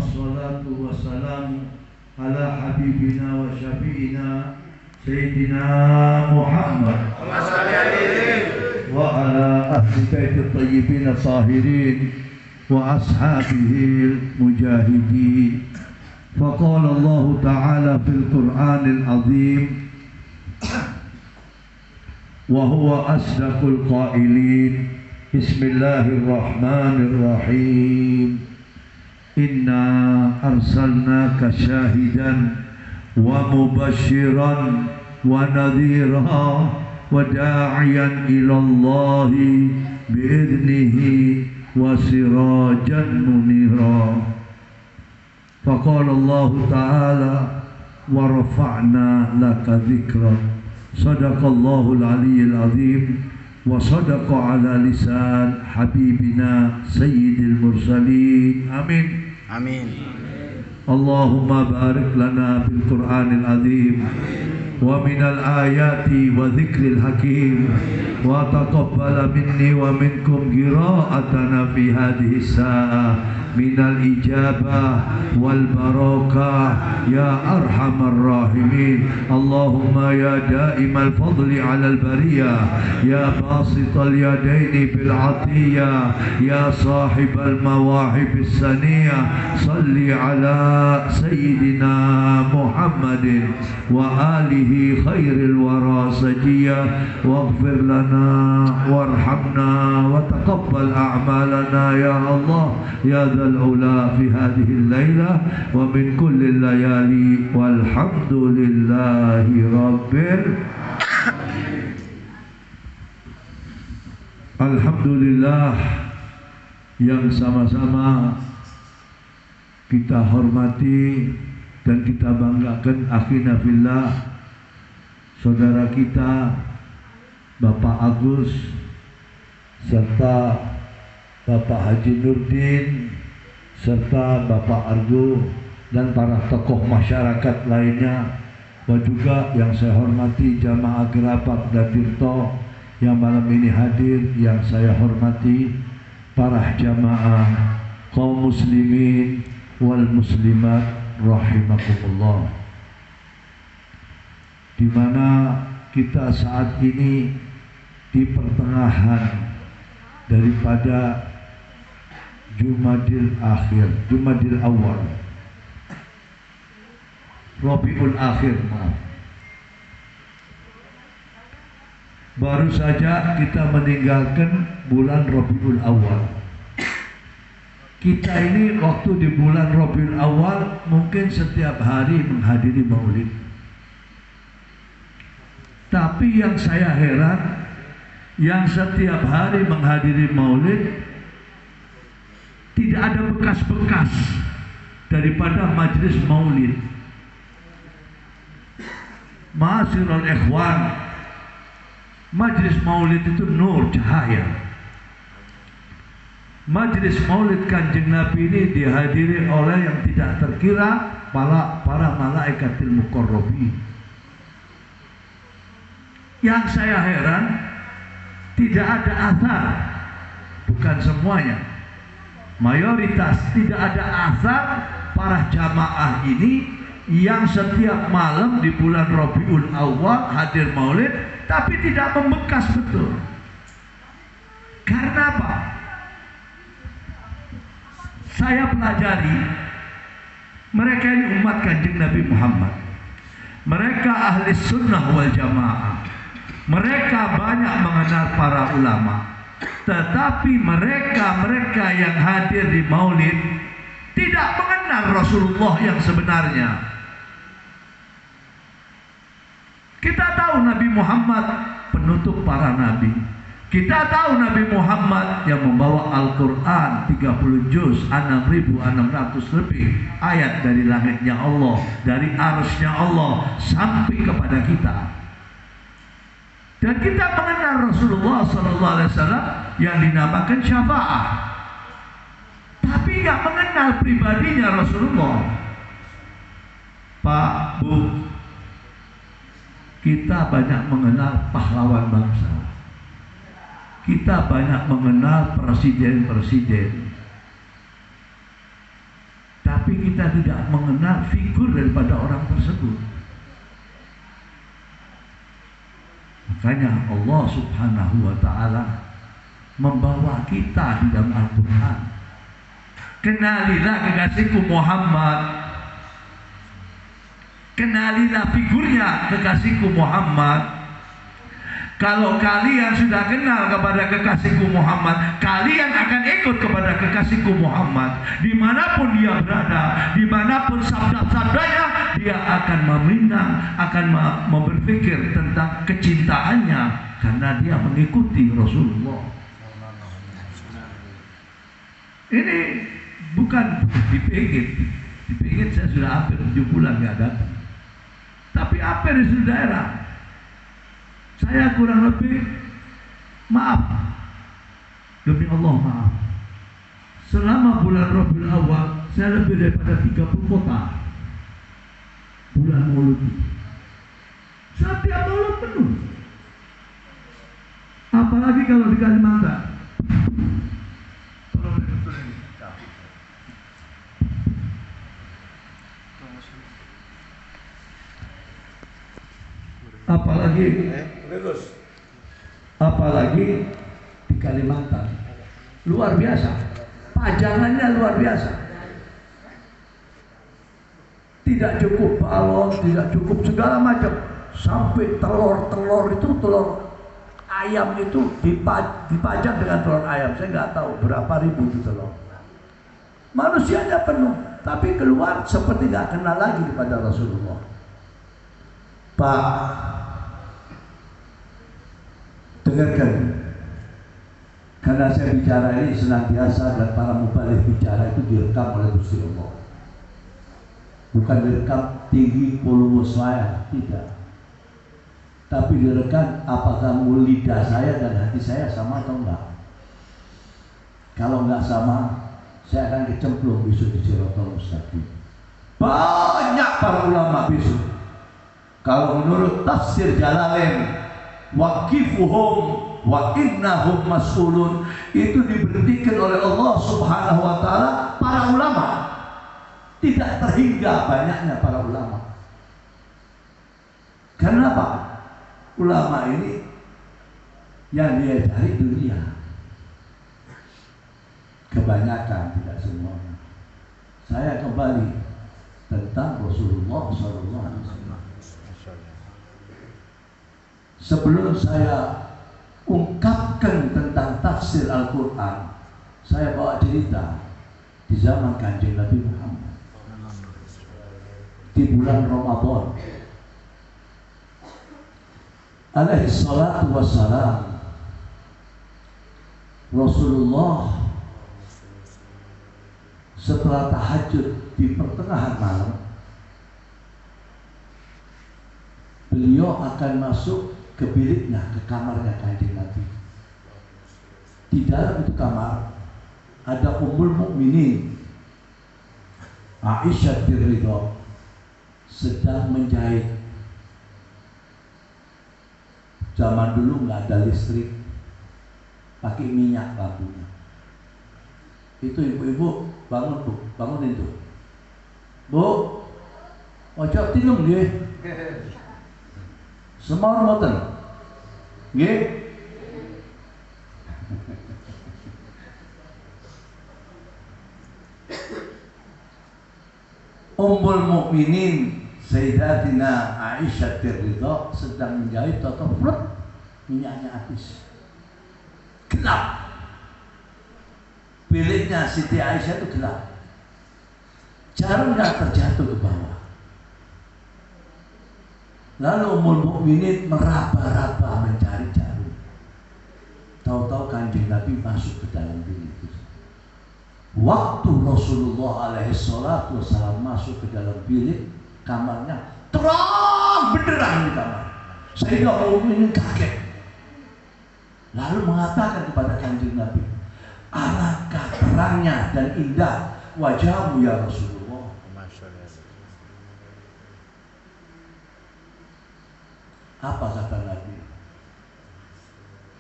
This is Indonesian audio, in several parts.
الصلاة والسلام على حبيبنا وشفيعنا سيدنا محمد وعلى أهل بيت الطيبين الطاهرين وأصحابه المجاهدين. فقال الله تعالى في القرآن العظيم وهو أصدق القائلين بسم الله الرحمن الرحيم إنا أرسلناك شاهدا ومبشرا ونذيرا وداعيا إلى الله بإذنه وسراجا منيرا. فقال الله تعالى ورفعنا لك ذكرك. صدق الله العلي العظيم وصدق على لسان حبيبنا سيد المرسلين. آمين آمين. اللهم بارك لنا في القرآن العظيم ومن الآيات وذكر الحكيم وتقبل مني ومنكم قراءتنا في هذه الساعة من الإجابة والبركة يا أرحم الراحمين. اللهم يا دائم الفضل على البرية يا باسط اليدين بالعطية يا صاحب المواهب السنية صل على سيدنا محمد وآله خير الورى سجية واغفر لنا وارحمنا وتقبل أعمالنا يا الله يا ذا العلا في هذه الليلة ومن كل الليالي والحمد لله رب Alhamdulillah yang sama-sama kita hormati dan kita banggakan akhina fillah saudara kita Bapak Agus serta Bapak Haji Nurdin serta Bapak Argo dan para tokoh masyarakat lainnya, dan juga yang saya hormati jamaah Gerabak dan Tirto yang malam ini hadir, yang saya hormati para jamaah kaum muslimin wal muslimat rahimakumullah, di mana kita saat ini di pertengahan daripada Jumadil Akhir, Jumadil Awal, Rabiul Akhir, maaf. Baru saja kita meninggalkan bulan Rabiul Awal. Kita ini waktu di bulan Rabiul Awal mungkin setiap hari menghadiri maulid. Tapi yang saya heran, yang setiap hari menghadiri maulid tidak ada bekas-bekas daripada majelis maulid. Ma'asyiral ikhwan, majelis maulid itu nur, cahaya. Majelis maulid Kanjeng Nabi ini dihadiri oleh yang tidak terkira para malaikatil muqarrabin. Yang saya heran, tidak ada athar, bukan semuanya, mayoritas tidak ada athar para jamaah ini yang setiap malam di bulan Rabiul Awal hadir maulid, tapi tidak membekas betul. Karena apa? Saya pelajari, mereka ini umat Kanjeng Nabi Muhammad, mereka ahli sunnah wal jamaah, mereka banyak mengenal para ulama, tetapi mereka yang hadir di maulid tidak mengenal Rasulullah yang sebenarnya. Kita tahu Nabi Muhammad penutup para nabi. Kita tahu Nabi Muhammad yang membawa Al-Quran 30 juz, 6.600 lebih ayat dari langitnya Allah, dari arusnya Allah sampai kepada kita. Dan kita mengenal Rasulullah SAW yang dinamakan syafaat, tapi nggak mengenal pribadinya Rasulullah. Pak, Bu, kita banyak mengenal pahlawan bangsa, kita banyak mengenal presiden-presiden, tapi tapi kita tidak mengenal figur daripada orang tersebut. Makanya Allah Subhanahu wa Ta'ala membawa kita di dalam Al-Quran. Kenalilah kekasihku Muhammad, kenalilah figurnya kekasihku Muhammad. Kalau kalian sudah kenal kepada kekasihku Muhammad, kalian akan ikut kepada kekasihku Muhammad. Dimanapun dia berada, dimanapun sabda-sabdanya, dia akan meminang, akan berpikir tentang kecintaannya, karena dia mengikuti Rasulullah. Ini bukan dipikir saya sudah hampir 7 bulan nggak datang. Tapi apa di seluruh daerah? Saya kurang lebih, maaf, demi Allah maaf, selama bulan Rabiul Awal saya lebih daripada 30 kota bulan Maulud. Setiap Maulud penuh. Apalagi kalau di Kalimantan. Apalagi di Kalimantan, luar biasa, pajangannya luar biasa. Tidak cukup balon, tidak cukup segala macam, sampai telur itu, telur ayam itu dipajang dengan telur ayam. Saya nggak tahu berapa ribu itu telur. Manusianya penuh, tapi keluar seperti nggak kenal lagi kepada Rasulullah. Pak, dengarkan, karena saya bicara ini senantiasa dan para mubaligh bicara itu direkam oleh Gusti Allah. Bukan direkam tinggi volume saya, tidak. Tapi direkam apakah lidah saya dan hati saya sama atau enggak. Kalau enggak sama, saya akan kecemplung besok di Siratal Mustaqim. Banyak para ulama besok. Kalau menurut tafsir Jalalain, waqifuhum wa innahum mas'ulun, itu diberhentikan oleh Allah Subhanahu wa Ta'ala para ulama. Tidak terhingga banyaknya para ulama. Kenapa? Ulama ini yang dia cari dunia. Kebanyakan, tidak semuanya. Saya kembali tentang Rasulullah SAW. Sebelum saya ungkapkan tentang tafsir Al-Quran, saya bawa cerita di zaman Kanjeng Nabi Muhammad. Di bulan Ramadan alaihi salatu wassalam, Rasulullah setelah tahajud di pertengahan malam, beliau akan masuk ke biliknya, ke kamarnya Kanjeng Nabi. Di dalam itu kamar ada Ummul Mukminin Aisyah Ridho sedang menjahit. Zaman dulu nggak ada listrik, pakai minyak lampunya. Itu ibu-ibu bangun bu, bangunin tuh, bu, ojo tinum dia, semua moten, nggih. Ummul Mukminin Sayyidatina Aisyah Ridho sedang menjahit, toto frut, minyaknya habis, gelap. Biliknya Siti Aisyah itu gelap, jarumnya terjatuh ke bawah. Lalu Ummul Mukminin meraba-raba mencari jarum. Tahu-tahu Kanjeng Nabi masuk ke dalam bilik itu. Waktu Rasulullah alaihi salatu wassalam masuk ke dalam bilik kamarnya, terang benderang di kamar, sehingga Ummul Mukminin kaget. Lalu mengatakan kepada Kanjeng Nabi, alangkah terangnya dan indah wajahmu ya Rasulullah. Apa kata Nabi?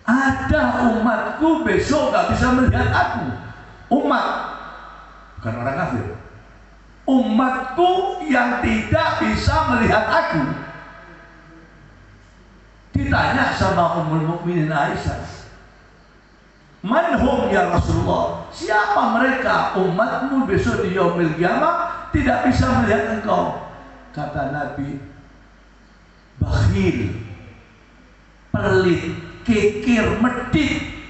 Ada umatku besok gak bisa melihat aku. Umat, bukan orang kafir. umatku yang tidak bisa melihat aku. Ditanya sama Ummul Mukminin Aisyah, manhum ya Rasulullah, siapa mereka umatmu besok di yaumil qiyamah tidak bisa melihat engkau? Kata Nabi, bakhil, pelit, kikir, medit.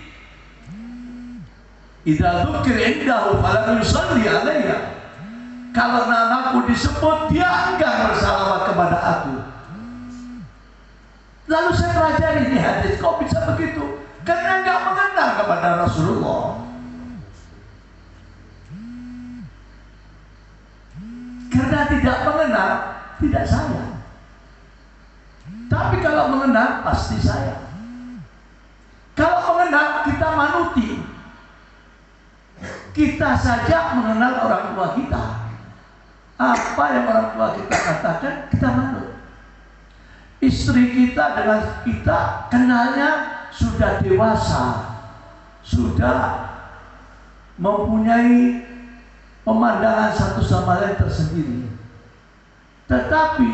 Idza dzukira indahu falam yusalli alayya. Kalau namaku disebut, dia enggak bersalawat kepada aku. Lalu saya pelajari di hadis, kok bisa begitu? Karena enggak mengenal kepada Rasulullah. Karena tidak mengenal, tidak sayang. Tapi kalau mengenal, pasti sayang. Kalau mengenal, kita manuti. Kita saja mengenal orang tua kita. Apa yang orang tua kita katakan, kita manut. Istri kita dengan kita kenalnya sudah dewasa, sudah mempunyai pemandangan satu sama lain tersendiri. Tetapi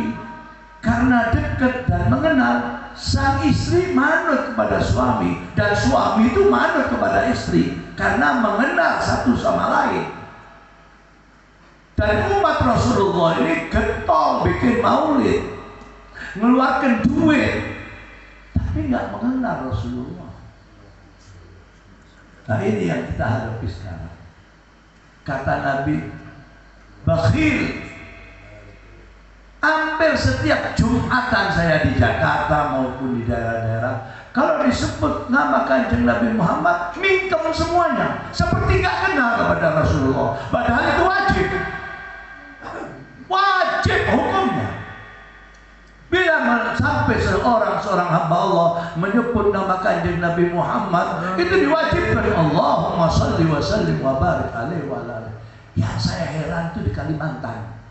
karena dekat dan mengenal, sang istri manut kepada suami, dan suami itu manut kepada istri karena mengenal satu sama lain. Dan umat Rasulullah ini getol bikin maulid, ngeluarkan duit, tapi nggak mengenal Rasulullah. Nah ini yang kita hadapi sekarang. Kata Nabi, bakhil. Hampir setiap Jumatan saya di Jakarta maupun di daerah-daerah, kalau disebut nama Kanjeng Nabi Muhammad, mingkem semuanya, seperti nggak kenal kepada Rasulullah. Padahal itu wajib. Wajib hukumnya. Bila sampai seorang hamba Allah menyebut nama Kanjeng Nabi Muhammad, itu diwajibkan. Allahumma salli wa sallim wa barik alaihi wa alihi. Yang saya heran itu di Kalimantan,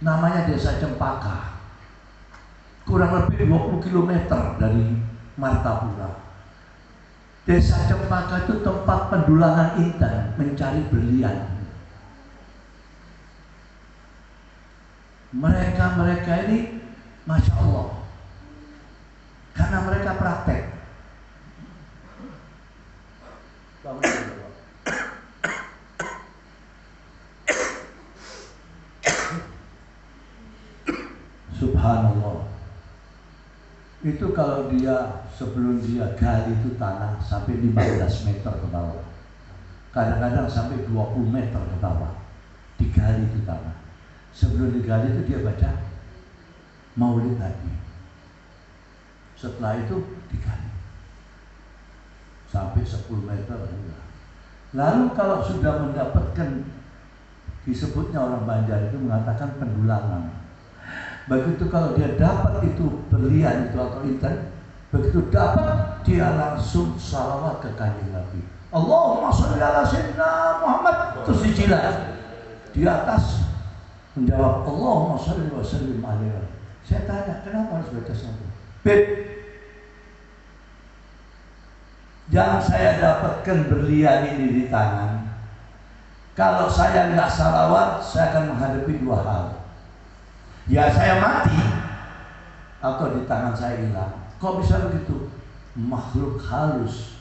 namanya Desa Cempaka, kurang lebih 20 km dari Martapura. Desa Cempaka itu tempat pendulangan intan mencari berlian. Mereka ini Masya Allah, karena mereka praktek. Subhanallah. Itu kalau dia sebelum dia gali itu tanah sampai 15 meter ke bawah, kadang-kadang sampai 20 meter ke bawah, digali itu tanah. Sebelum digali itu dia baca maulid tadi. Setelah itu digali sampai 10 meter. Lalu kalau sudah mendapatkan, disebutnya orang Banjar itu mengatakan pendulangan. Begitu kalau dia dapat itu berlian itu atau intan, begitu dapat dia langsung salawat ke Kanjeng Nabi. Allahumma sholli ala sayyidina Muhammad, terus dijilat di atas menjawab Allahumma sholli wa sallim alaihi. Saya tanya, kenapa harus baca salawat? Beb, yang saya dapatkan berlian ini di tangan, kalau saya nggak salawat, saya akan menghadapi dua hal. Ya saya mati, atau di tangan saya hilang. Kok bisa begitu? Makhluk halus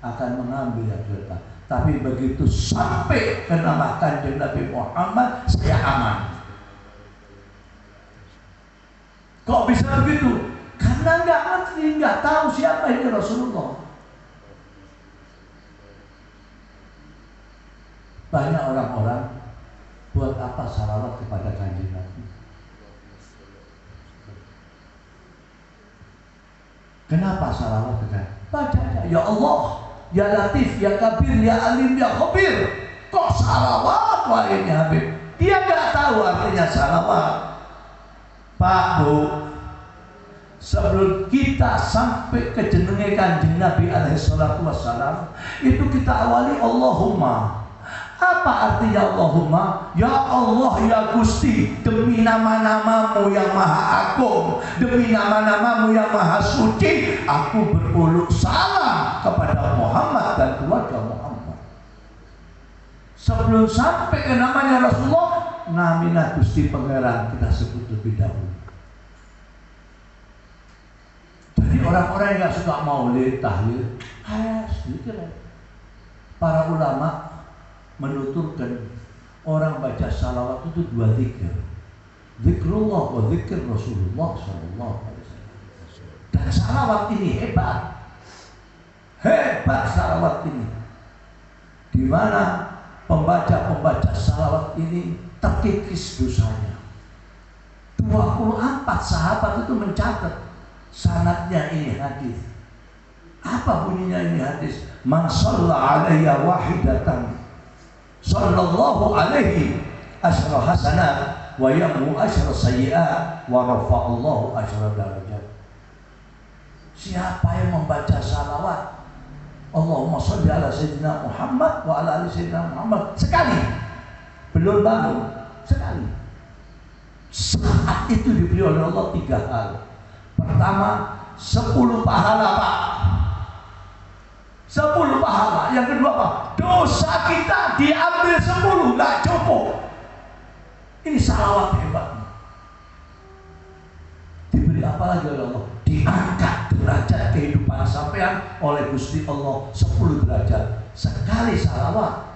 akan mengambil yang kita. Tapi begitu sampai ke nama Kanjeng Nabi Muhammad, saya aman. Kok bisa begitu? Karena nggak ngerti, nggak tahu siapa ini Rasulullah. Banyak orang-orang buat apa salawat kepada Kanjeng Nabi? Kenapa salawat kepada? Baca aja, ya Allah, ya Latif, ya Kabir, ya Alim, ya Khabir. Kok salawat wahai Habib? Dia nggak tahu artinya salawat. Pak Bu, sebelum kita sampai ke jenenge Kanjeng Nabi alaihi salatu wassalam, itu kita awali Allahumma. Apa artinya Allahumma? Ya Allah, ya Gusti, demi nama-namamu yang maha agung, demi nama-namamu yang maha suci, aku beruluk salam kepada Muhammad dan keluarga Muhammad. Sebelum sampai ke namanya Rasulullah, namina Gusti Pangeran kita sebut lebih dahulu. Jadi orang-orang yang gak suka maulid, tahlil, sedikit lah. Para ulama menuturkan orang baca salawat itu 2 zikir. Zikrullah wa zikir Rasulullah sallallahu alaihi wasallam. Dan salawat ini hebat. Hebat salawat ini. Di mana pembaca salawat ini terkikis dosanya. 24 sahabat itu mencatat sanadnya ini hadis. Apa bunyinya ini hadis? Man shalla alayya wahidatan sallallahu alaihi asyra hasanat wa yamu asyra sayyi'at wa rafa'allahu asyra darajat. Siapa yang membaca salawat Allahumma sholli ala sayyidina Muhammad wa ala ali sayyidina Muhammad sekali, belum bangun, sekali, saat itu diberi oleh Allah 3 hal. Pertama, 10 pahala, Pak. 10 pahala. Yang kedua, Pak, dosa kita diambil 10, nggak cukup. Ini salawat hebat. Diberi apa lagi oleh Allah? Diangkat derajat kehidupan sampean oleh Gusti Allah 10 derajat sekali salawat.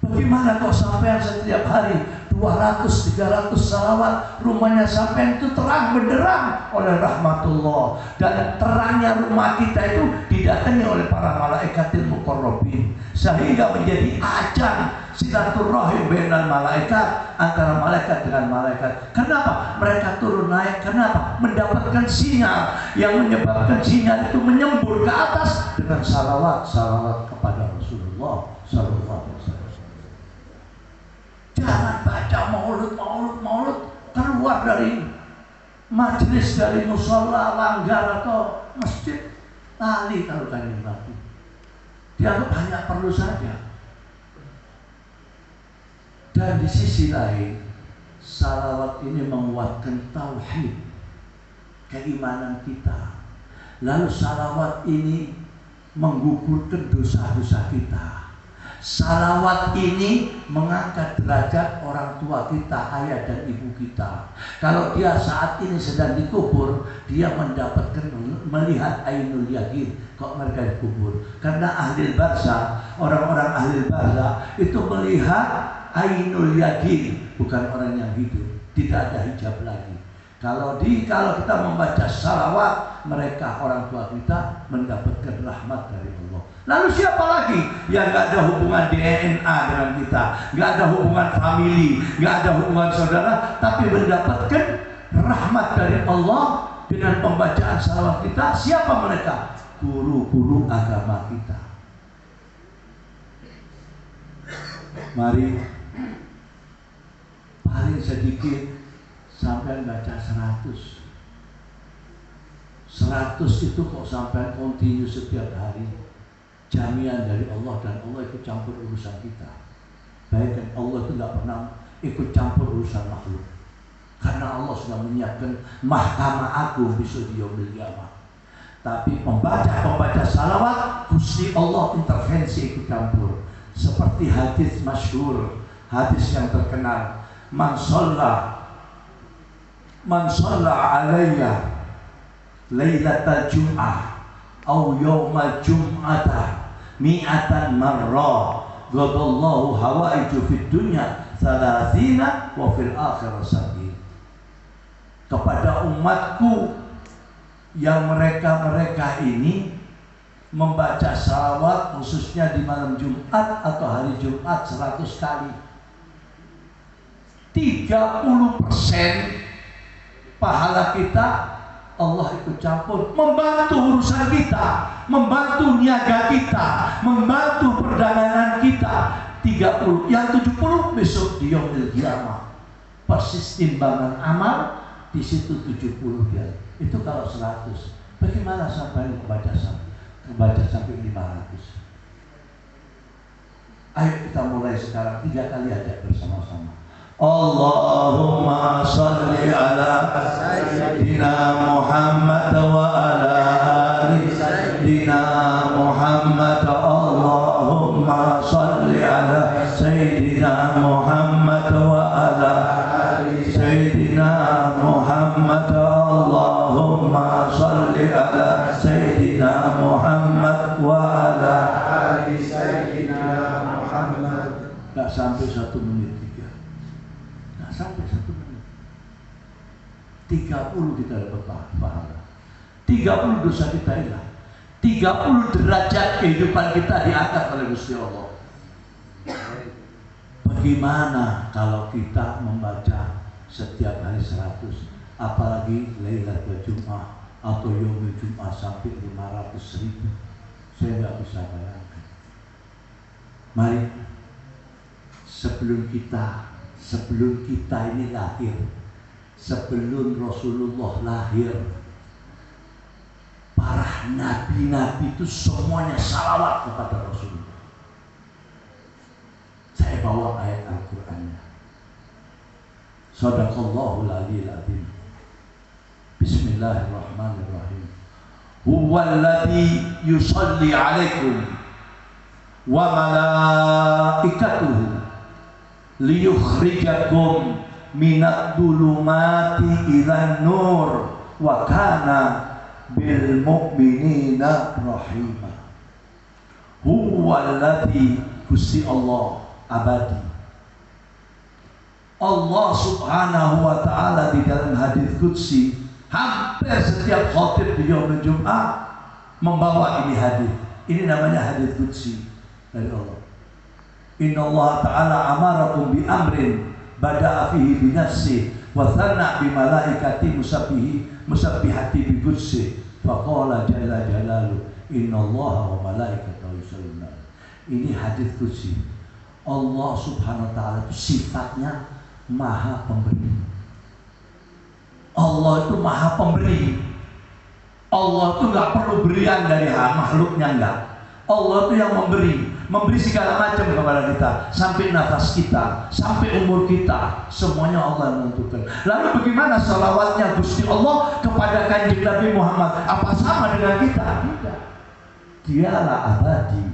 Bagaimana kok sampean setiap hari 200-300 salawat, rumahnya sampean itu terang benderang oleh rahmatullah, dan terangnya rumah kita itu didatangi oleh para malaikatil muqarrabin, sehingga menjadi ajang silaturahim bainal malaikat, antara malaikat dengan malaikat. Kenapa? Mereka turun naik. Kenapa? Mendapatkan sinyal yang menyebabkan sinyal itu menyembur ke atas dengan salawat kepada Rasulullah sallallahu alaihi wasallam. Jangan baca maulud keluar dari majelis, dari musola, langgar atau masjid, lali kalau Kanjeng Nabi. Dianggap hanya perlu saja. Dan di sisi lain, salawat ini menguatkan tauhid, keimanan kita. Lalu salawat ini menggugurkan dosa-dosa kita. Salawat ini mengangkat derajat orang tua kita, ayah dan ibu kita. Kalau dia saat ini sedang dikubur, dia mendapatkan, melihat ainul yaqin kok mereka dikubur. Karena ahli barzah, orang-orang ahli barzah itu melihat ainul yaqin, bukan orang yang hidup, tidak ada hijab lagi. Kalau kita membaca salawat, mereka orang tua kita mendapatkan rahmat dari Allah. Lalu siapa lagi yang gak ada hubungan DNA dengan kita, gak ada hubungan famili, gak ada hubungan saudara, tapi mendapatkan rahmat dari Allah dengan pembacaan salawat kita? Siapa mereka? Guru-guru agama kita. Mari, paling sedikit sampai baca 100 itu kok sampai kontinu setiap hari. Jaminan dari Allah, dan Allah ikut campur urusan kita. Baik, Allah itu tidak pernah ikut campur urusan makhluk, karena Allah sudah menyiapkan mahkamah agung besok di yaumil qiyamah. Tapi pembaca salawat, Gusti Allah intervensi, ikut campur. Seperti hadis masyhur, hadis yang terkenal, man shalla alayya lailatal jum'ah au yaumal jum'ata mi'atan marra ghadallahu hawaiju fid dunya salasina wa fil akhirah sabil. Kepada umatku yang mereka ini membaca salawat khususnya di malam Jumat atau hari Jumat 100 kali, 30% pahala kita Allah ikut campur, membantu urusan kita, membantu niaga kita, membantu perdagangan kita. 30, yang 70 besok di yaumil qiyamah. Persis timbangan amal di situ 70 dia. Itu kalau 100. Bagaimana sampai membaca sampai 500? Ayo kita mulai sekarang 3 kali aja bersama-sama. Allahumma salli ala Sayyidina Muhammad wa ala ali Sayyidina Muhammad. Allahumma salli ala Sayyidina Muhammad wa Gak sampai 1 menit 3. Gak sampai 1 menit. 30 kita dapat pahala. 30 dosa kita hilang. 30 derajat kehidupan kita diangkat oleh Gusti Allah. Bagaimana kalau kita membaca setiap hari 100, apalagi Lailatul Jum'ah atau Yaumul Jum'ah sampai 500.000? Saya nggak bisa bayangkan. Mari, sebelum kita ini lahir, sebelum Rasulullah lahir, para nabi-nabi itu semuanya salawat kepada Rasulullah. Saya bawa ayat Al-Qur'annya. Shadaqallahul aliyyil azim. Bismillahirrahmanirrahim. Huwallazi yusalli 'alaikum wa malaikatuhu liyukhrijakum minadh dhulumati ilan nur wa kana bil mu'minina rahimah. Huwallazi, Gusti Allah abadi. Allah Subhanahu wa ta'ala di dalam hadis qudsi, hampir setiap khatib di yaumul Jum'ah membawa ini hadis. Ini namanya hadis qudsi dari Allah. Inna Allah ta'ala amarakum bi amrin bada'a fihi bi nafsi wa thanna bi malaikati musabbihati bi qudsi faqala jalla jalalu inna Allah wa malaikatahu yusalluna. Ini hadis qudsi. Allah Subhanahu wa ta'ala itu sifatnya maha pemberi. Allah itu maha pemberi. Allah itu gak perlu berian dari makhluknya, enggak. Allah itu yang memberi segala macam kepada kita, sampai nafas kita, sampai umur kita, semuanya Allah menentukan. Lalu bagaimana salawatnya Gusti Allah kepada Kanjeng Nabi Muhammad? Apa sama dengan kita? Tidak. Dialah abadi,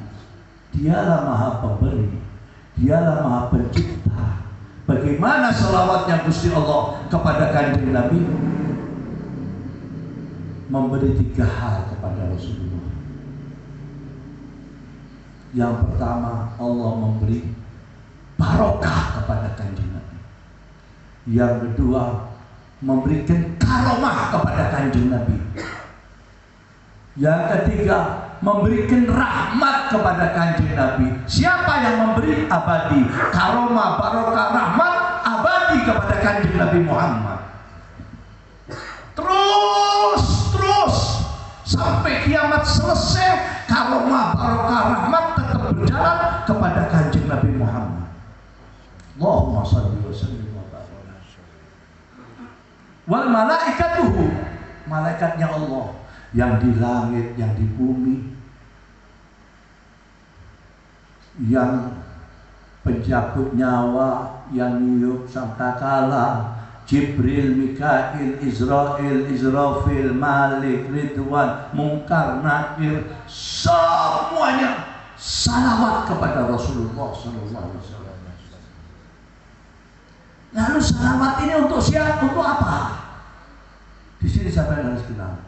dialah maha pemberi, dialah maha pencipta. Bagaimana salawatnya Gusti Allah kepada Kanjeng Nabi? Memberi 3 hal kepada Rasulullah. Yang pertama, Allah memberi barokah kepada Kanjeng Nabi. Yang kedua, memberikan karomah kepada Kanjeng Nabi. Yang ketiga, memberikan rahmat kepada Kanjeng Nabi. Siapa yang memberi? Abadi. Karomah, barokah, rahmat abadi kepada Kanjeng Nabi Muhammad. Terus sampai kiamat selesai, karomah, barokah, rahmat tetap berjalan kepada Kanjeng Nabi Muhammad. Allahumma shalli wa sallim wa barik. Wal malaikatuhu, malaikatnya Allah yang di langit, yang di bumi, yang pencabut nyawa, yang niup sangkakala, Jibril, Mikail, Israel, Israfil, Malik, Ridwan, Munkar, Nakir, semuanya salawat kepada Rasulullah SAW. Lalu salawat ini untuk siapa? Untuk apa? Di sini siapa yang harus kenal?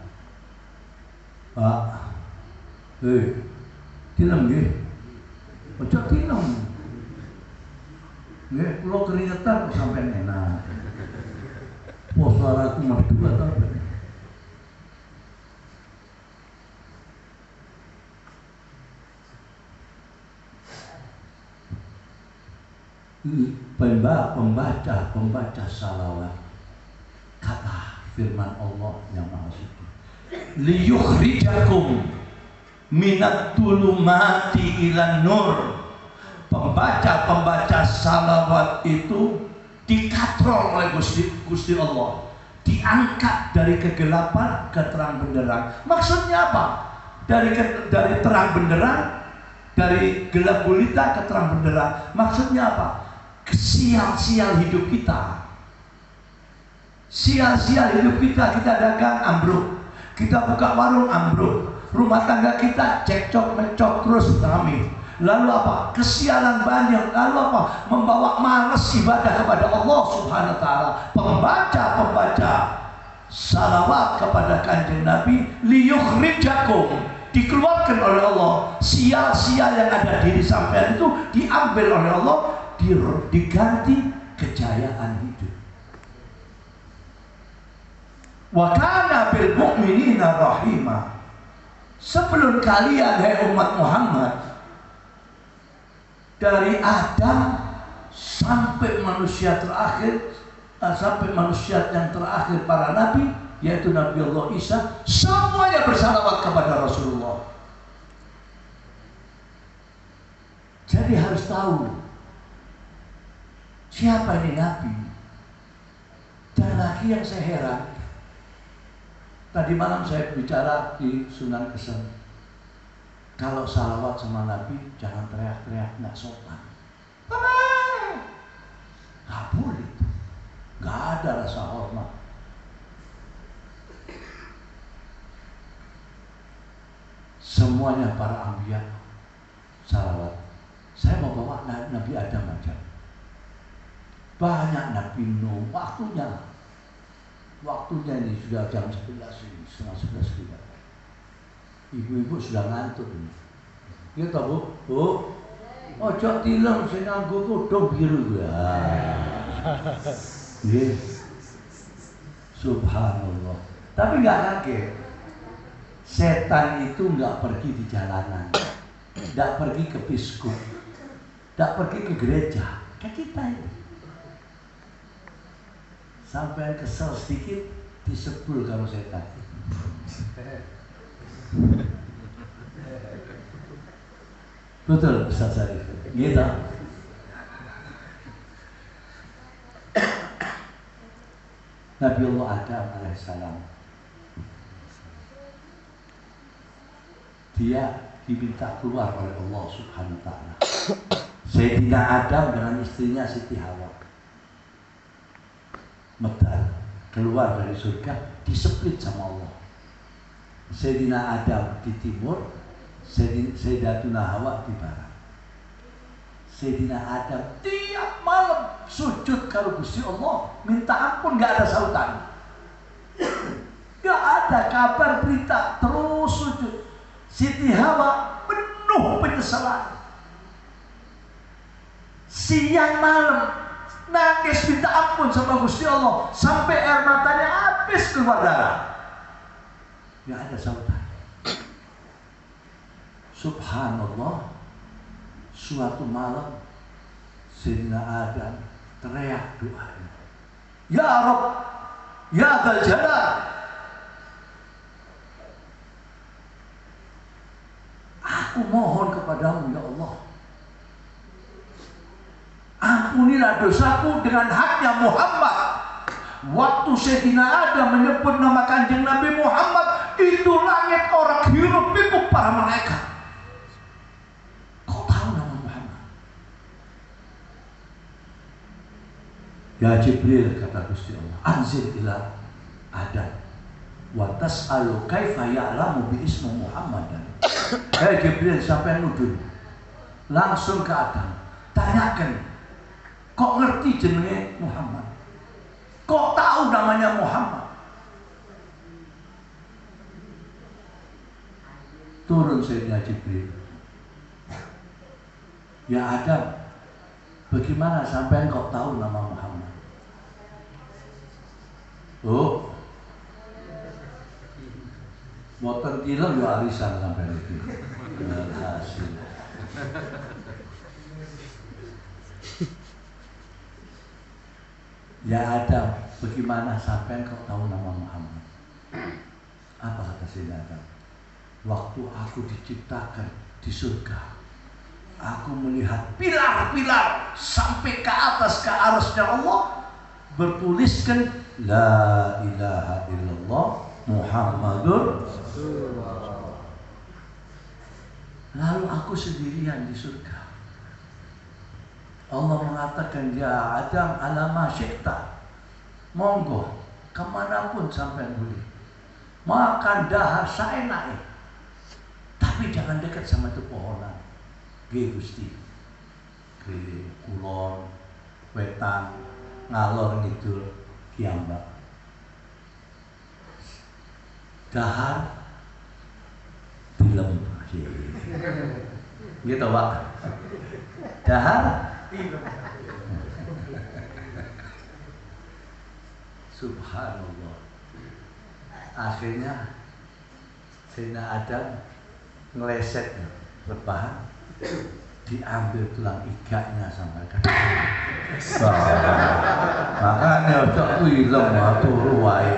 Pak, tilem nggih. Ojo tilem. Nggih, kula keringetan kok sampean enak. Wah, suaraku merdu atau apa? Pembaca salawat, kata firman Allah yang Maha Suci, liyukhrijakum minat dhulumati ilan nur. Pembaca salawat itu dikatrol oleh Gusti Allah, diangkat dari kegelapan ke terang benderang. Maksudnya apa? Dari terang benderang, dari gelap gulita ke terang benderang. Maksudnya apa? Sial-sial hidup kita. Sial-sial hidup kita dagang ambruk, kita buka warung ambruk, rumah tangga kita cekcok mencok terus rame. Lalu apa? Kesialan banyak. Lalu apa? Membawa malas ibadah kepada Allah Subhanahu wa ta'ala. Pembaca salawat kepada Kanjeng Nabi, liyukhrijakum, dikeluarkan oleh Allah. Sial-sial yang ada diri sampean itu diambil oleh Allah, diganti kejayaan hidup. Wa kana bil mu'minina rahima. Sebelum kalian, hai umat Muhammad, dari Adam sampai manusia terakhir, sampai manusia yang terakhir para nabi, yaitu Nabi Allah Isa, semuanya bersalawat kepada Rasulullah. Jadi harus tahu siapa ini nabi. Dan lagi yang saya heran, tadi malam saya bicara di Sunan Kesem, kalau salawat sama Nabi jangan teriak-teriak, nggak sopan. Nggak boleh, nggak ada rasa hormat. Semuanya para anbiya salawat. Saya mau bawa Nabi Adam aja. Banyak Nabi Nuh, waktunya ini sudah jam 11 ini, setengah 11 kita. Ibu-ibu sudah ngantuk ini. Ya tahu Bu? Ojo tilang sing nganggo kodho biru ya. Nggih. Subhanallah. Tapi nggak kaget. Setan itu nggak pergi di jalanan, nggak pergi ke biskup, nggak pergi ke gereja, ke kita ini. Sampai kesel sedikit disebul kalau setan. Betul Ustaz Syarif. Gitu. Nabi Allah Adam alaihissalam, dia diminta keluar oleh Allah Subhanahu wa ta'ala. Sayyidina Adam dengan istrinya Siti Hawa medal keluar dari surga, diseplit sama Allah. Sayyidina Adam di timur, Sayyidatuna Hawa di barat. Sayyidina Adam tiap malam sujud kalau Gusti Allah, minta ampun, gak ada sautan, gak ada kabar berita, terus sujud. Siti Hawa penuh penyesalan, siang malam nangis minta ampun sama Gusti Allah, sampai air matanya habis keluar darah. Gak ada sautan. Subhanallah, suatu malam Sayyidina Adam teriak doanya, Ya Rabb, Ya Dzal Jalal, aku mohon kepadamu ya Allah, ampunilah dosaku dengan haknya Muhammad. Waktu Sayyidina Adam menyebut nama Kanjeng Nabi Muhammad, itu langit orang hirup pikuk para malaikat. Kau tahu nama Muhammad? Ya Jibril, kata Gusti Allah, anzil ila Adam wa tas'alu kaifa ya'lamu bi ismi Muhammadan. Hei Jibril, sampai nudun langsung ke Adam, tanyakan, kok ngerti jenenge Muhammad? Kok tahu namanya Muhammad? Turun Sayyidina Jibril. Ya Adam, bagaimana sampai kau tahu nama Muhammad? Oh, motor kilo yo arisan sampai itu. Hasil. Ya Adam, bagaimana sampai kau tahu nama Muhammad? Apa kata Sayyidina Adam? Waktu aku diciptakan di surga, aku melihat pilar-pilar sampai ke atas, ke arasnya Allah, bertuliskan La ilaha illallah Muhammadur Rasulullah. Lalu aku sendirian di surga. Allah mengatakan, Ya Adam alama syi'ta, monggo kemanapun sampai boleh, makan dahar saenake, tapi jangan dekat sama itu pohonan. Nggih Gusti. Nggih, kulon, wetan, ngalor ngidul, kiambak. Dahar dilem. Gitu Pak. Dahar Subhanallah. Akhirnya Sayyidina Adam ngeleset rebahan, diambil tulang iganya sama kan. Makanya cok wilem turu wae.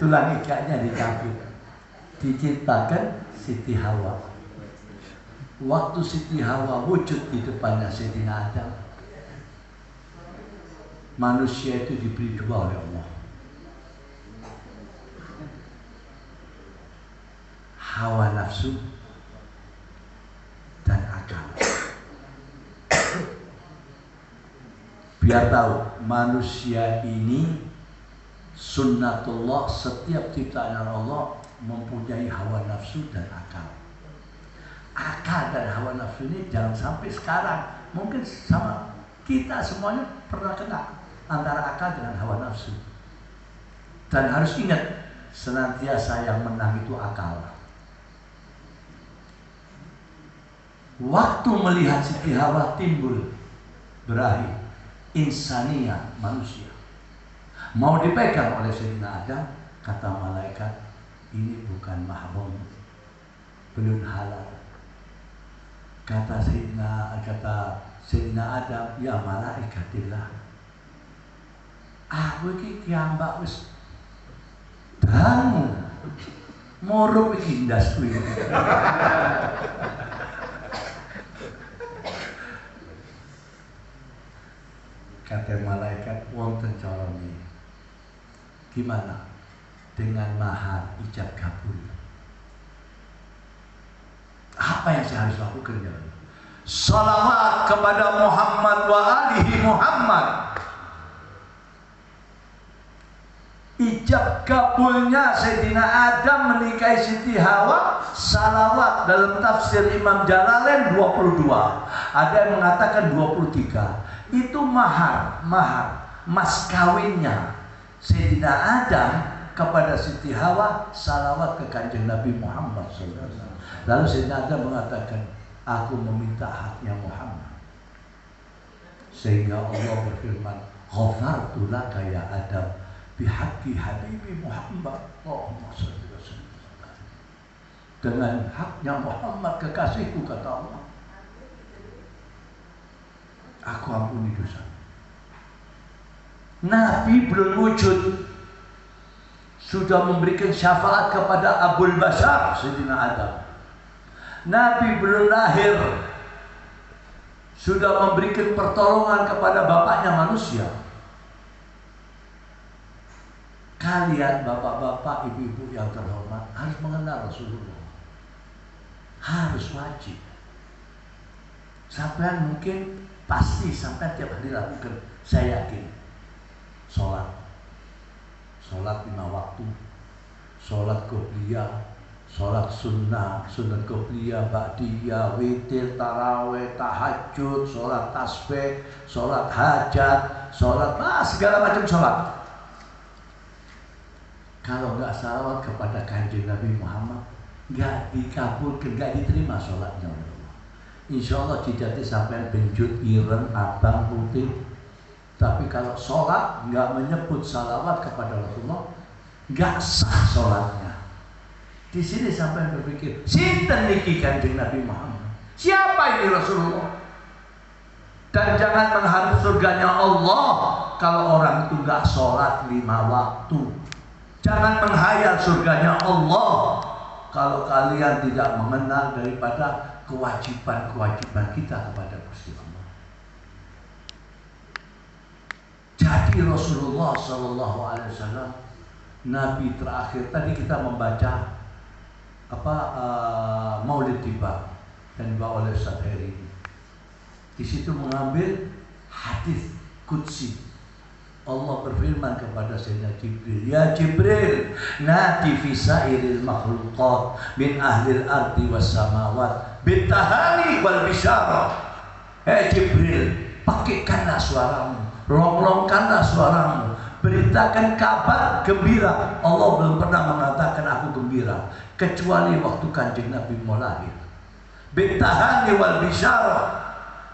Tulang iganya dicabut. Diciptakan Siti Hawa. Waktu Siti Hawa wujud di depannya Sayyidina Adam, manusia itu diberi dua oleh Allah, hawa nafsu dan akal. Biar tahu manusia ini sunnatullah, setiap ciptaan Allah mempunyai hawa nafsu dan akal. Akal dan hawa nafsu ini jangan sampai sekarang, mungkin sama kita semuanya pernah kena antara akal dengan hawa nafsu. Dan harus ingat, senantiasa yang menang itu akal. Waktu melihat Siti Hawa timbul berahi insania, manusia mau dipegang oleh Sayyidina Adam, kata malaikat, ini bukan mahrum, belum halal. Kata Sayyidina Adam, ya malaikatillah, aku iki kiambak wis dangu moro iki ndas kuwi. Kata malaikat, wonten carane. Gimana? Dengan mahar ijab kabul. Apa yang saya harus lakukan? Salawat kepada Muhammad wa alihi Muhammad. Ijab kabulnya Sayyidina Adam menikahi Siti Hawa, salawat dalam tafsir Imam Jalalain 22. Ada yang mengatakan 23. Itu mahar, mas kawinnya Sayyidina Adam kepada Siti Hawa, salawat ke Kanjeng Nabi Muhammad SAW. Lalu Sayyidina Adam mengatakan, aku meminta haknya Muhammad. Sehingga Allah berfirman, ghafartu laka ya Adam bihaqqi habibi Muhammad. Allahumma shalli wa sallim. Dengan haknya Muhammad, kekasihku, kata Allah, aku ampuni dosa. Nabi belum wujud, sudah memberikan syafaat kepada Abul Bashar Sayyidina Adam. Nabi belum lahir, sudah memberikan pertolongan kepada bapaknya manusia. Kalian bapak-bapak, ibu-ibu yang terhormat harus mengenal Rasulullah. Harus wajib. Sampai mungkin pasti sampai tiap hari lakukan. Saya yakin. Sholat 5 waktu, sholat qobliyah, sholat sunnah, sunat qobliyah, ba'diyah, witir, taraweh, tahajud, sholat tasbih, sholat hajat, sholat segala macam sholat. Kalau nggak salawat kepada Kanjeng Nabi Muhammad, nggak dikabulkan, nggak diterima sholatnya. Insya Allah dijati sampai benjut, ireng, abang, putih. Tapi kalau sholat nggak menyebut salawat kepada Rasulullah, nggak sah sholatnya. Di sini sampai berpikir, sinten niki Kanjeng Nabi Muhammad? Siapa ini Rasulullah? Dan jangan mengharap surganya Allah kalau orang itu nggak sholat 5 waktu. Jangan menghayal surganya Allah kalau kalian tidak mengenal daripada kewajiban-kewajiban kita kepada Gusti Allah. Jadi Rasulullah SAW, Nabi terakhir. Tadi kita membaca Maulid tiba dan dibawa oleh Ustaz Heri. Di situ mengambil hadis qudsi. Allah berfirman kepada Sayyidina Jibril, ya Jibril, nati fi sairil makhluqat min ahlil ardi was samawat bitahani wal bisyarah. Jibril, pakaikanlah suaramu, longlongkanlah suaramu, beritakan kabar gembira. Allah belum pernah mengatakan aku gembira kecuali waktu Kanjeng Nabi mau lahir. bitahani wal bisyarah.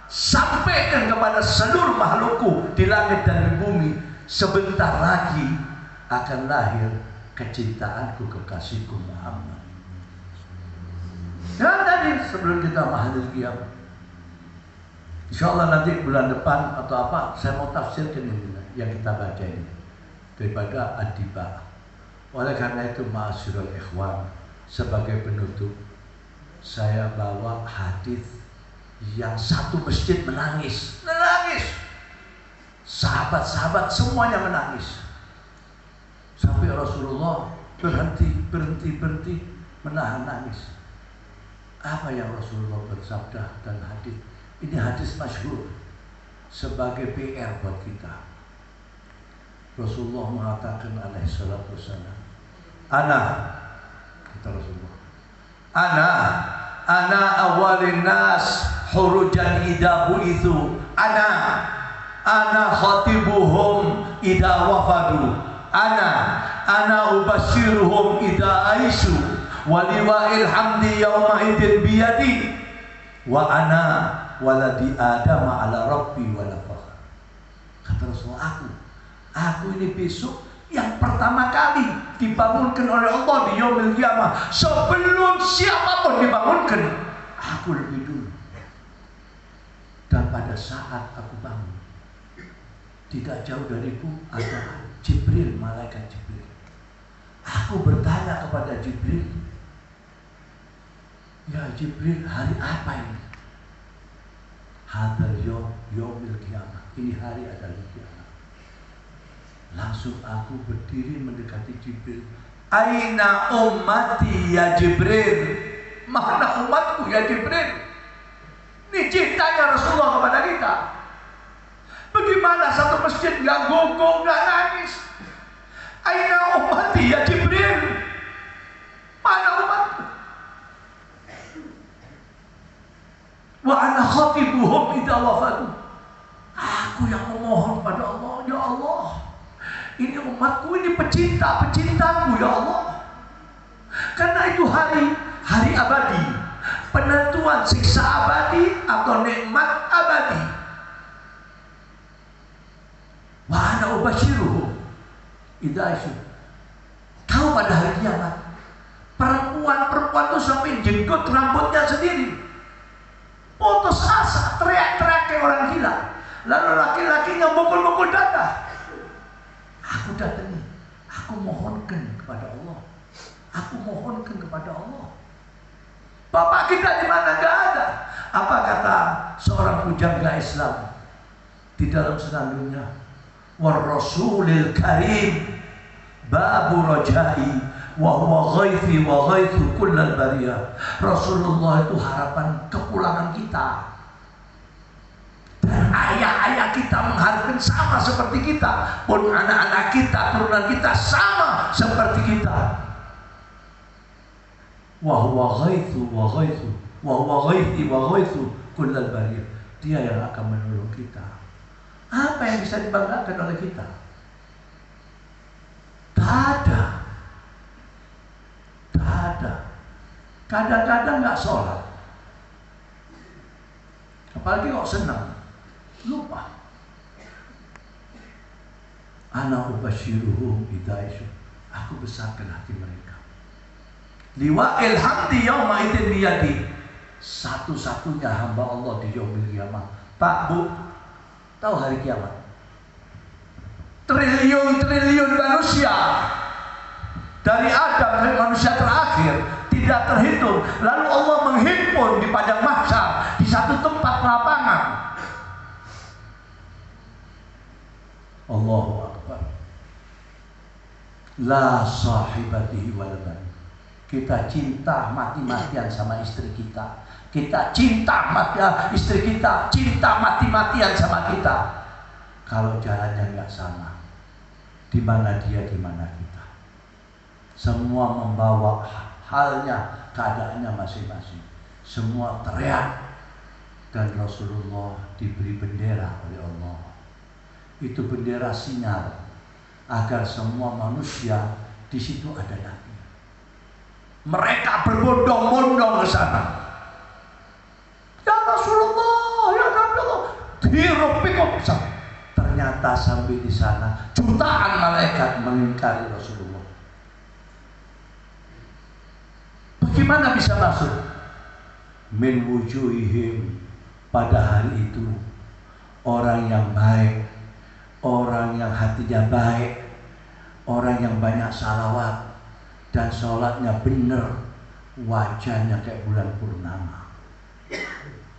Sampaikan kepada seluruh makhlukku di langit dan di bumi, sebentar lagi akan lahir kecintaanku, kekasihku Muhammad. Dan tadi sebelum kita mahadil kiamat, insyaallah nanti bulan depan atau apa, saya mau tafsirkan ini yang kita baca ini daripada Ad-Diba. Oleh karena itu, ma'asyiral ikhwan, sebagai penutup saya bawa hadis yang satu masjid menangis. Sahabat-sahabat semuanya menangis. Sampai Rasulullah berhenti menahan nangis. Apa yang Rasulullah bersabda dan hadis? Ini hadis masyhur sebagai PR buat kita. Rasulullah mengatakan alaihi salatu wassalam, kata Rasulullah, ana awalin nas hurujan idabu itu, ana khatibuhum ida wafadu, ana ubashiruhum ida aisu, waliwa'il hamdi yawma idin biyadi, wa ana waladi adam ala rabbi wala fakhr. Kata Rasulullah, aku ini besok yang pertama kali dibangunkan oleh Allah di yaumil qiyamah. Sebelum siapapun dibangunkan, aku lebih dulu. Dan pada saat aku bangun, tidak jauh dariku ada Jibril, malaikat Jibril. Aku bertanya kepada Jibril, ya Jibril, hari apa ini? Hadzal yaumil qiyamah. Ini hari adalah kiamat. Langsung aku berdiri mendekati Jibril. Aina ummati ya Jibril? Mana umatku ya Jibril? Ini cintanya Rasulullah kepada kita. Bagaimana satu masjid nggak gogong, nggak nangis? Aina ummati ya Jibril? Mana umatku? Wa ana khatibuhum idza wafatu. Aku yang memohon pada Allah, ya Allah, ini umatku, ini pecintaku ya Allah. Karena itu hari abadi, penentuan siksa abadi atau nikmat abadi. Wa ana ubashiruhum idza aisu. Tahu pada hari kiamat, perempuan itu sampai jenggot rambutnya sendiri, putus asa, teriak-teriak kayak orang gila. Lalu laki-lakinya mukul-mukul dada. Aku datangi, aku mohonkan kepada Allah. Aku mohonkan kepada Allah. Bapak kita di mana? Gak ada. Apa kata seorang pujangga Islam di dalam senandungnya? War Rasulil Karim babu rajai wa huwa ghaithi wa ghaithu kullal bariyah. Rasulullah itu harapan kepulangan kita. Dan ayah-ayah kita mengharapkan sama seperti kita, pun anak-anak kita, turunan kita sama seperti kita. Wa huwa ghaithu wa ghaithu wa huwa ghaithi wa ghaithu kullal bariyah. Dia yang akan menolong kita. Apa yang bisa dibanggakan oleh kita? Tak ada. Kadang-kadang nggak sholat, apalagi kok senang, lupa. Ana ubashiruhum bidaisu. Aku besarkan hati mereka. Liwa'il hamdi yauma idin biyadi. Satu-satunya hamba Allah di yaumil qiyamah. Pak, Bu, tahu hari kiamat? Triliun-triliun manusia, dari Adam sampai manusia terakhir, tidak terhitung. Lalu Allah menghimpun di padang mahsyar di satu tempat lapangan. Allahu Akbar. La sahibatihi waladan. Kita cinta mati-matian sama istri kita. Kita cinta istri kita, cinta mati-matian sama kita. Kalau jalannya nggak sama, di mana dia, di mana kita. Semua membawa halnya, keadaannya masing-masing. Semua teriak. Dan Rasulullah diberi bendera oleh Allah. Itu bendera sinyal agar semua manusia di situ ada Nabi. Mereka berbondong-bondong ke sana. ternyata sampai di sana jutaan malaikat mengingkari Rasulullah. Bagaimana bisa masuk? Min wujuhihim, pada hari itu orang yang baik, orang yang hatinya baik, orang yang banyak salawat dan sholatnya benar, wajahnya kayak bulan purnama.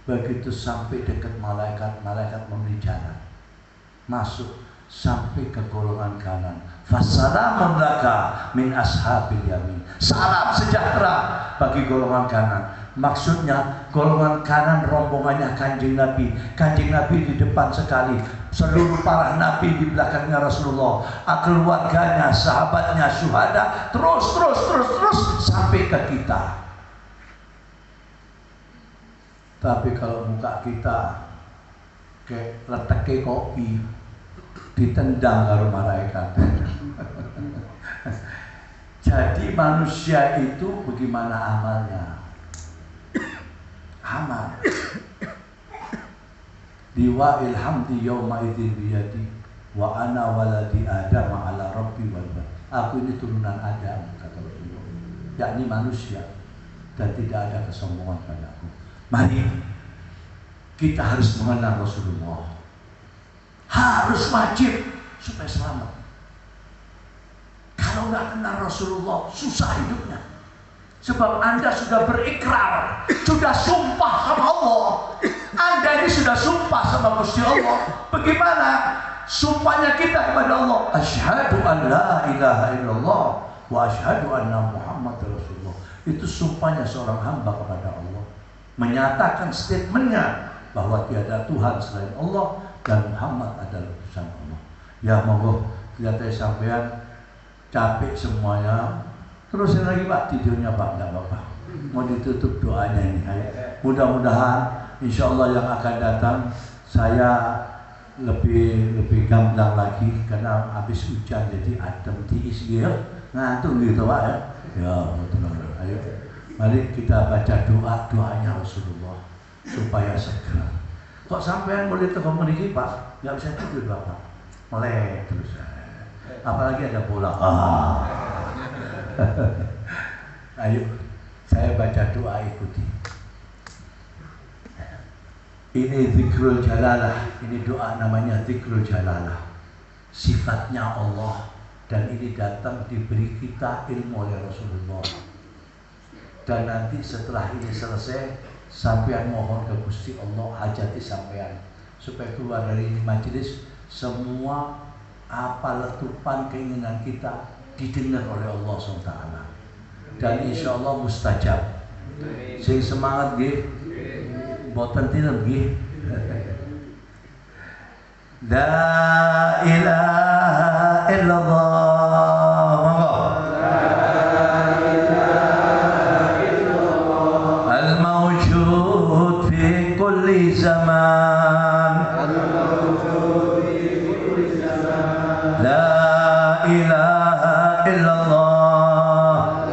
Begitu sampai dekat malaikat, malaikat memberi jalan masuk sampai ke golongan kanan. Fassalamun laka min ashabil yamin. Salam sejahtera bagi golongan kanan. Maksudnya golongan kanan rombongannya Kanjeng Nabi. Kanjeng Nabi di depan sekali, seluruh para nabi di belakangnya Rasulullah, keluarganya, sahabatnya, syuhada, terus sampai ke kita. Tapi kalau muka kita kayak letaknya kopi, ditendang karo malaikat. Jadi manusia itu bagaimana amalnya? Amal. Liwa ilhamdi yawma idzin biyadi wa ana waladi Adam ala rabbi wal bad. Aku ini turunan Adam, kata Rasulullah, yakni manusia, dan tidak ada kesombongan padaku. Mari kita harus mengenal Rasulullah. Harus wajib supaya selamat. Kalau nggak kenal Rasulullah, susah hidupnya. Sebab Anda sudah berikrar, sudah sumpah sama Allah. Anda ini sudah sumpah sama Gusti Allah. Bagaimana sumpahnya kita kepada Allah? Asyhadu an la ilaha illallah wa asyhadu anna Muhammad Rasulullah. Itu sumpahnya seorang hamba kepada Allah, menyatakan statementnya bahwa tiada Tuhan selain Allah dan Muhammad adalah utusan Allah. Ya monggo, kelihatannya sampean capek semuanya. Terusin lagi Pak, tidurnya Pak, enggak apa-apa. Mau ditutup doanya ini. Mudah-mudahan insya Allah yang akan datang saya lebih gamblang lagi karena habis hujan jadi adem tiis gitu. Ngantuk gitu Pak ya. Ya betul. Ayo, mari kita baca doanya Rasulullah supaya segera. Kok sampean boleh telepon mriki Pak? Enggak bisa tidur Bapak. Melek terus. Apalagi ada bola. Ayo, saya baca doa, ikuti. Ini zikrul jalalah, ini doa namanya zikrul jalalah. Sifatnya Allah, dan ini datang diberi kita ilmu oleh Rasulullah. Dan nanti setelah ini selesai, sampean mohon ke Gusti Allah hajati sampean supaya keluar dari ini majelis semua apa letupan keinginan kita didengar oleh Allah SWT, dan insya Allah mustajab. Sing semangat nggih, boten tinem nggih. La ilaha illallah. Monggo. Al mawjud fi kulli zaman. La ilaha illallah.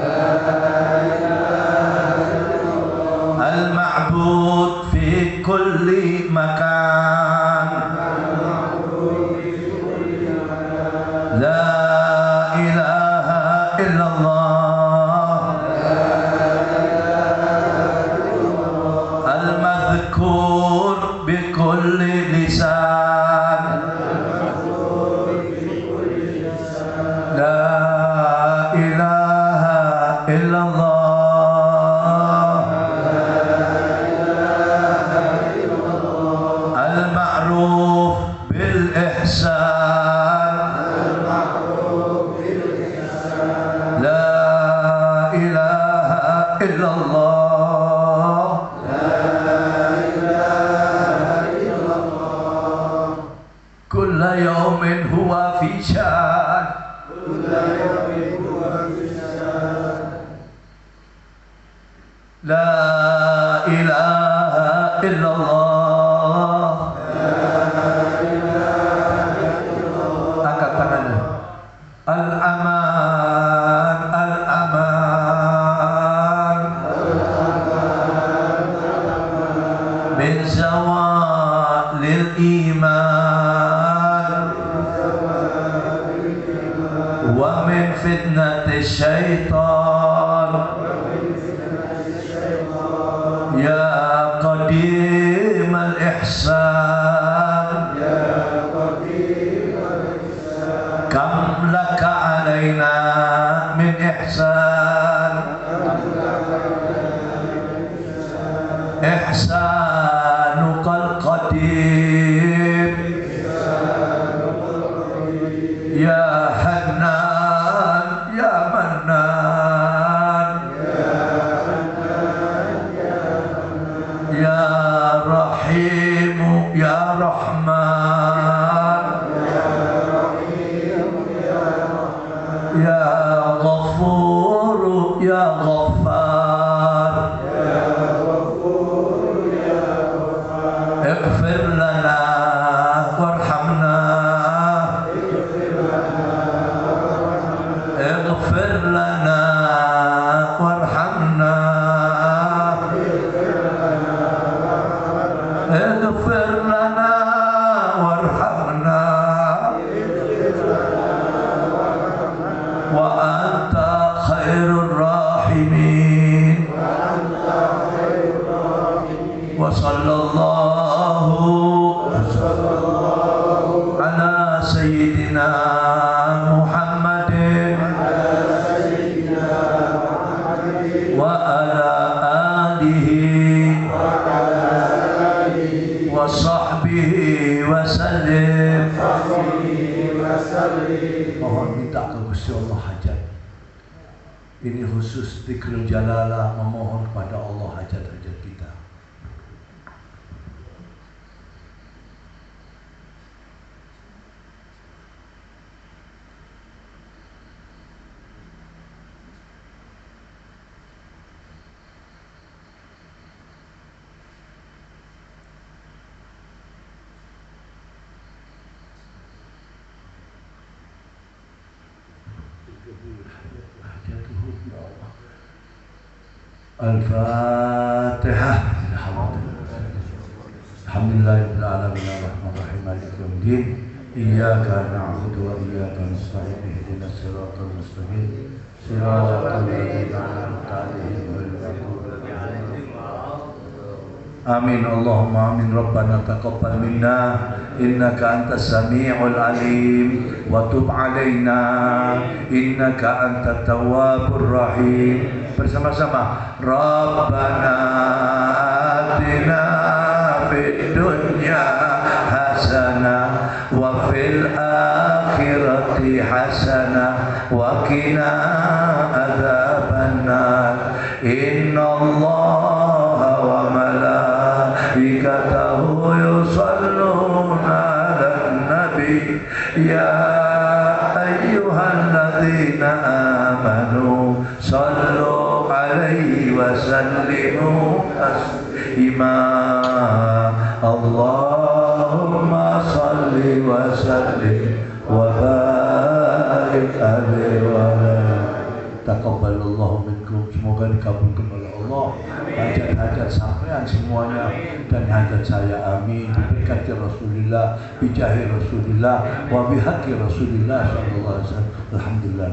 Al-ma'bud fi kulli makan. La ilaha illallah. Al-madhkur bi kulli lisan. La ilaha illallah. Al-ma'ruf bil ihsan. La ilaha illallah. Kulla yawmin huwa fi shan. La ilaha illallah. Angkat tangannya. Al-aman, al-aman. Min zawalil iman. الشيطان يا قديم الإحسان كم لك علينا من إحسان إحسانك القديم يا حنان يا منان يا رحيم يا رحمن يا غفور يا غفار اغفر لنا وارحمنا اغفر لنا وارحمنا اغفر لنا وارحمنا وأنت خير الراحمين وصلى الله على سيدنا محمد وعلى آله وصحبه وسلم. Mohon minta ke Gusti Allah hajat. Ini khusus dzikrul jalalah, memohon kepada Allah hajat-hajat kita. Al-Fatihah. Alhamdulillahirabbil alamin arrahmanirrahim maliki yaumiddin iyyaka na'budu wa iyyaka nasta'in ihdinas siratal mustaqim siratal ladzina an'amta 'alaihim ghairil maghdubi 'alaihim. Amin Allahumma amin. Rabbana taqabbal minna innaka antas sami'ul alim wa tub 'alaina innaka antat tawwabur rahim. Bersama-sama Rabbana atina fid dunya hasanah wa fil akhirati hasanah wa qina adzabannar. Innallaha wa malaikatahu yusholluna 'alan nabi ya ayyuhalladzina amanu shallu alaihi wa sallimu taslima. Allahumma salli wa sallim wa barik alaihi wa taqabbalallahu minkum. Semoga dikabulkan oleh Allah hajat-hajat sampean semuanya dan hajat saya, amin. Diberkati Rasulullah, bijahi Rasulullah wa bihaqqi Rasulullah sallallahu alaihi wasallam. Alhamdulillah.